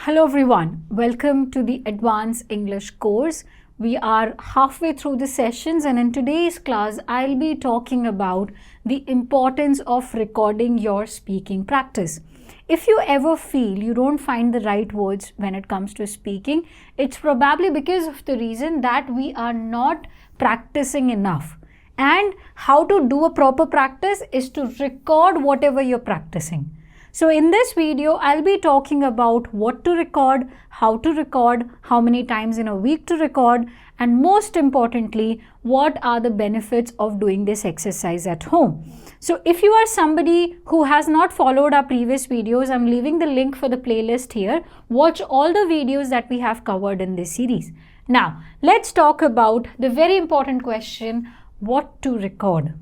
Hello everyone, welcome to the Advanced English course. We are halfway through the sessions and in today's class I'll be talking about the importance of recording your speaking practice. If you ever feel you don't find the right words when it comes to speaking, it's probably because of the reason that we are not practicing enough. And how to do a proper practice is to record whatever you're practicing. So in this video, I'll be talking about what to record, how many times in a week to record, and most importantly, what are the benefits of doing this exercise at home. So if you are somebody who has not followed our previous videos, I'm leaving the link for the playlist here. Watch all the videos that we have covered in this series. Now, let's talk about the very important question, what to record.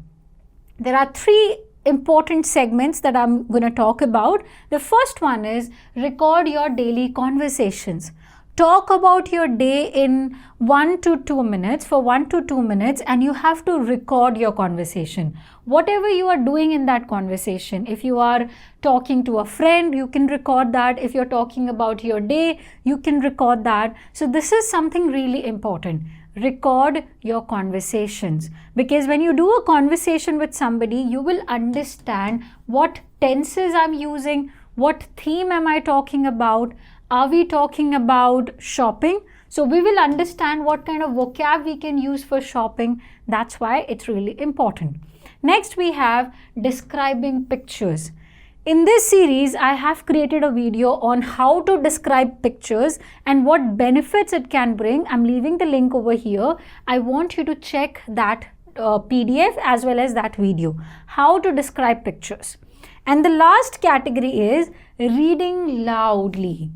There are three important segments that I'm going to talk about. The first one is record your daily conversations. Talk about your day in 1 to 2 minutes, for 1 to 2 minutes, and you have to record your conversation. Whatever you are doing in that conversation, if you are talking to a friend, you can record that. If you're talking about your day, you can record that. So this is something really important. Record your conversations, because when you do a conversation with somebody, you will understand what tenses I'm using, what theme am I talking about, are we talking about shopping? So we will understand what kind of vocab we can use for shopping. That's why it's really important. Next, we have describing pictures. In this series, I have created a video on how to describe pictures and what benefits it can bring. I'm leaving the link over here. I want you to check that PDF as well as that video, how to describe pictures. And the last category is reading loudly.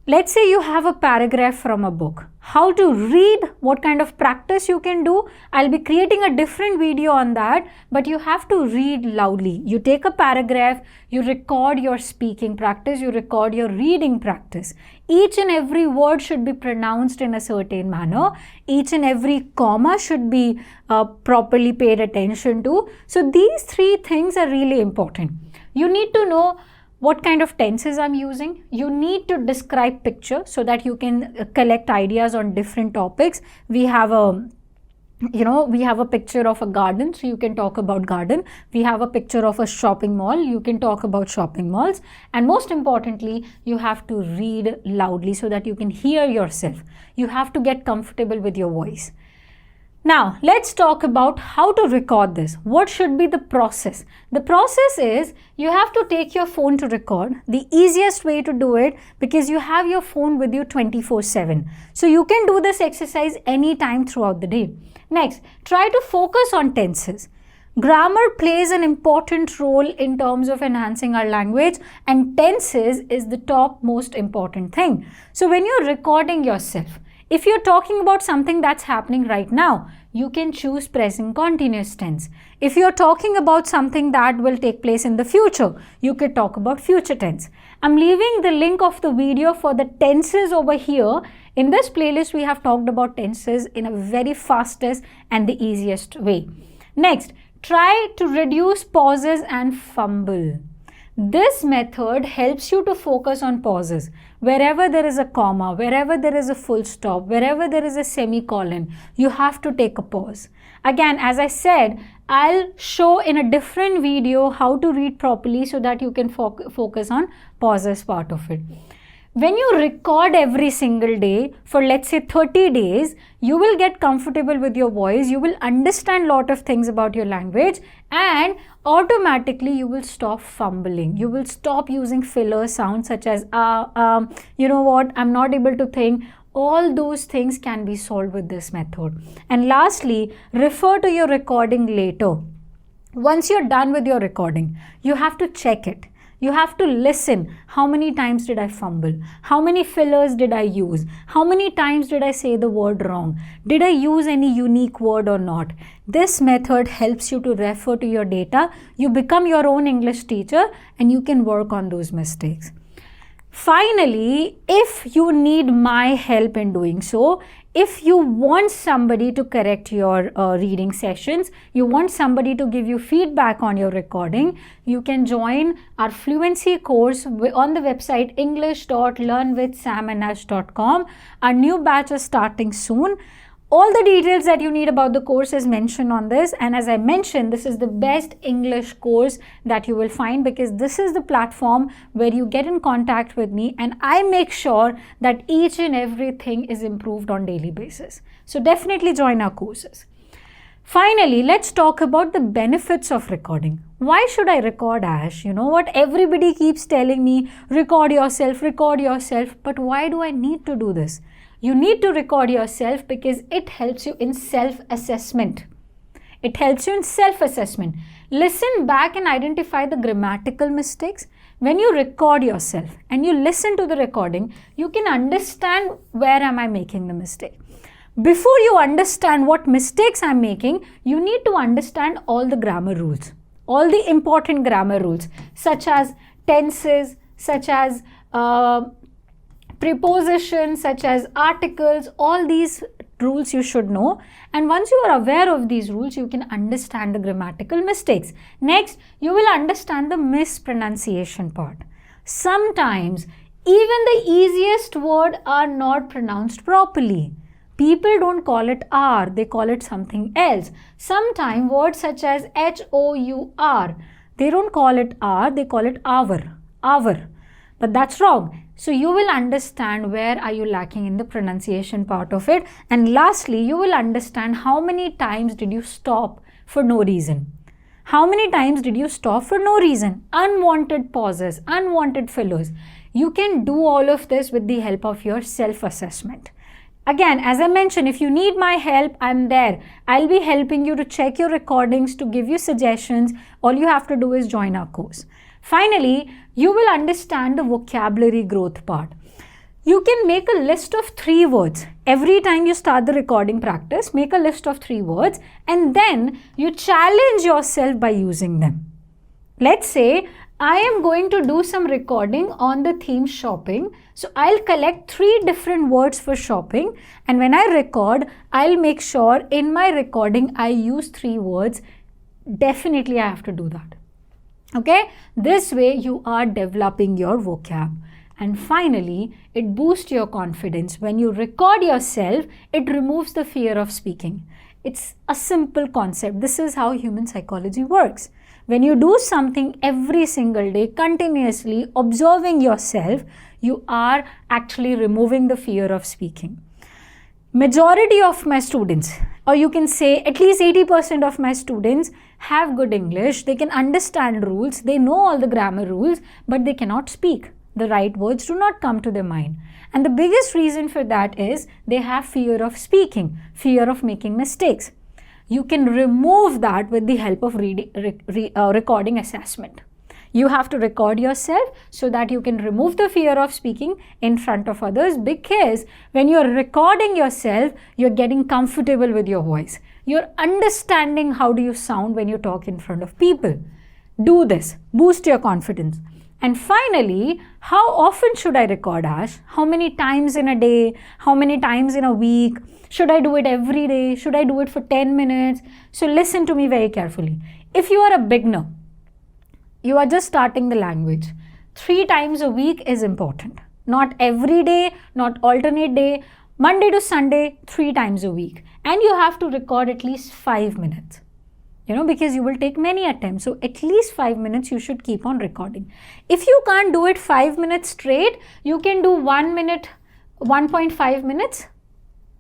Let's say you have a paragraph from a book. How to read, what kind of practice you can do. I'll be creating a different video on that, but you have to read loudly. You take a paragraph, you record your speaking practice, you record your reading practice. Each and every word should be pronounced in a certain manner. Each and every comma should be properly paid attention to. So these three things are really important. You need to know what kind of tenses I'm using. You need to describe picture so that you can collect ideas on different topics. We have a picture of a garden, so you can talk about garden. We have a picture of a shopping mall, you can talk about shopping malls. And most importantly, you have to read loudly so that you can hear yourself. You have to get comfortable with your voice. Now, let's talk about how to record this. What should be the process? The process is you have to take your phone to record. The easiest way to do it, because you have your phone with you 24/7. So you can do this exercise anytime throughout the day. Next, try to focus on tenses. Grammar plays an important role in terms of enhancing our language, and tenses is the top most important thing. So when you're recording yourself, if you're talking about something that's happening right now, you can choose present continuous tense. If you're talking about something that will take place in the future, you could talk about future tense. I'm leaving the link of the video for the tenses over here. In this playlist, we have talked about tenses in a very fastest and the easiest way. Next, try to reduce pauses and fumble. This method helps you to focus on pauses. Wherever there is a comma, wherever there is a full stop, wherever there is a semicolon, you have to take a pause. Again, as I said, I'll show in a different video how to read properly so that you can focus on pauses part of it. When you record every single day for, let's say, 30 days, you will get comfortable with your voice, you will understand a lot of things about your language, and automatically you will stop fumbling. You will stop using filler sounds such as, you know what, I'm not able to think. All those things can be solved with this method. And lastly, refer to your recording later. Once you're done with your recording, you have to check it. You have to listen. How many times did I fumble? How many fillers did I use? How many times did I say the word wrong? Did I use any unique word or not? This method helps you to refer to your data. You become your own English teacher and you can work on those mistakes. Finally, if you need my help in doing so, if you want somebody to correct your reading sessions, you want somebody to give you feedback on your recording, you can join our fluency course on the website english.learnwithsamash.com. Our new batch is starting soon. All the details that you need about the course is mentioned on this, and as I mentioned, this is the best English course that you will find, because this is the platform where you get in contact with me and I make sure that each and everything is improved on daily basis. So definitely join our courses. Finally, let's talk about the benefits of recording. Why should I record, Ash? You know what? Everybody keeps telling me, record yourself, but why do I need to do this? You need to record yourself because it helps you in self-assessment. It helps you in self-assessment. Listen back and identify the grammatical mistakes. When you record yourself and you listen to the recording, you can understand where am I making the mistake. Before you understand what mistakes I'm making, you need to understand all the grammar rules, all the important grammar rules, such as tenses, such as prepositions, such as articles. All these rules you should know, and once you are aware of these rules, you can understand the grammatical mistakes. Next, you will understand the mispronunciation part. Sometimes even the easiest word are not pronounced properly. People don't call it R, they call it something else. Sometimes words such as HOUR, they don't call it R, they call it hour. But that's wrong. So you will understand where are you lacking in the pronunciation part of it. And lastly, you will understand how many times did you stop for no reason. How many times did you stop for no reason? Unwanted pauses, unwanted fillers. You can do all of this with the help of your self-assessment. Again, as I mentioned, if you need my help, I'm there. I'll be helping you to check your recordings, to give you suggestions. All you have to do is join our course. Finally, you will understand the vocabulary growth part. You can make a list of 3 words. Every time you start the recording practice, make a list of 3 words and then you challenge yourself by using them. Let's say I am going to do some recording on the theme shopping. So I'll collect 3 different words for shopping, and when I record, I'll make sure in my recording I use 3 words. Definitely I have to do that. Okay, this way you are developing your vocab. And finally, it boosts your confidence. When you record yourself, it removes the fear of speaking. It's a simple concept. This is how human psychology works. When you do something every single day, continuously observing yourself, you are actually removing the fear of speaking. Majority of my students, or you can say at least 80% of my students, have good English. They can understand rules, they know all the grammar rules, but they cannot speak. The right words do not come to their mind. And the biggest reason for that is they have fear of speaking, fear of making mistakes. You can remove that with the help of recording assessment. You have to record yourself so that you can remove the fear of speaking in front of others, because when you're recording yourself, you're getting comfortable with your voice. You're understanding how do you sound when you talk in front of people. Do this, boost your confidence. And finally, how often should I record, Ash? How many times in a day? How many times in a week? Should I do it every day? Should I do it for 10 minutes? So listen to me very carefully. If you are a beginner, you are just starting the language, 3 times a week is important. Not every day, not alternate day, Monday to Sunday, 3 times a week. And you have to record at least 5 minutes. Because you will take many attempts. So at least 5 minutes you should keep on recording. If you can't do it 5 minutes straight, you can do 1 minute, 1.5 minutes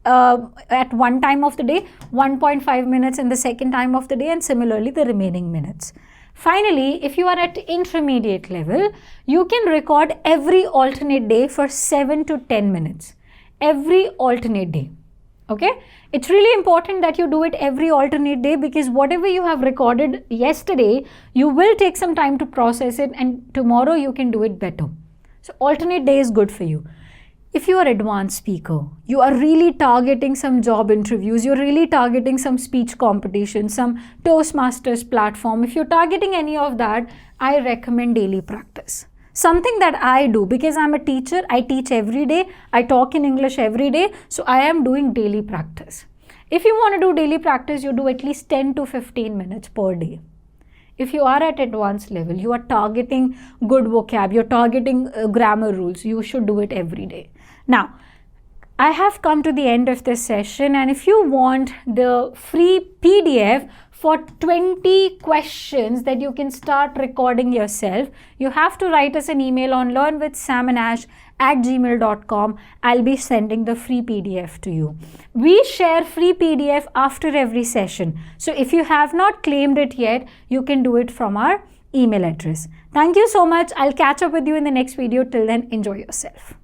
at one time of the day, 1.5 minutes in the second time of the day, and similarly the remaining minutes. Finally, if you are at intermediate level, you can record every alternate day for 7 to 10 minutes. Every alternate day. Okay? It's really important that you do it every alternate day, because whatever you have recorded yesterday, you will take some time to process it, and tomorrow you can do it better. So alternate day is good for you. If you are an advanced speaker, you are really targeting some job interviews, you're really targeting some speech competition, some Toastmasters platform. If you're targeting any of that, I recommend daily practice. something that I do because I'm a teacher. I teach every day. I talk in English every day. So I am doing daily practice. If you want to do daily practice, you do at least 10 to 15 minutes per day. If you are at advanced level, you are targeting good vocab, you're targeting grammar rules, you should do it every day. Now, I have come to the end of this session, and if you want the free PDF for 20 questions that you can start recording yourself, you have to write us an email on learnwithsamash@gmail.com. I'll be sending the free PDF to you. We share free PDF after every session. So if you have not claimed it yet, you can do it from our email address. Thank you so much. I'll catch up with you in the next video. Till then, enjoy yourself.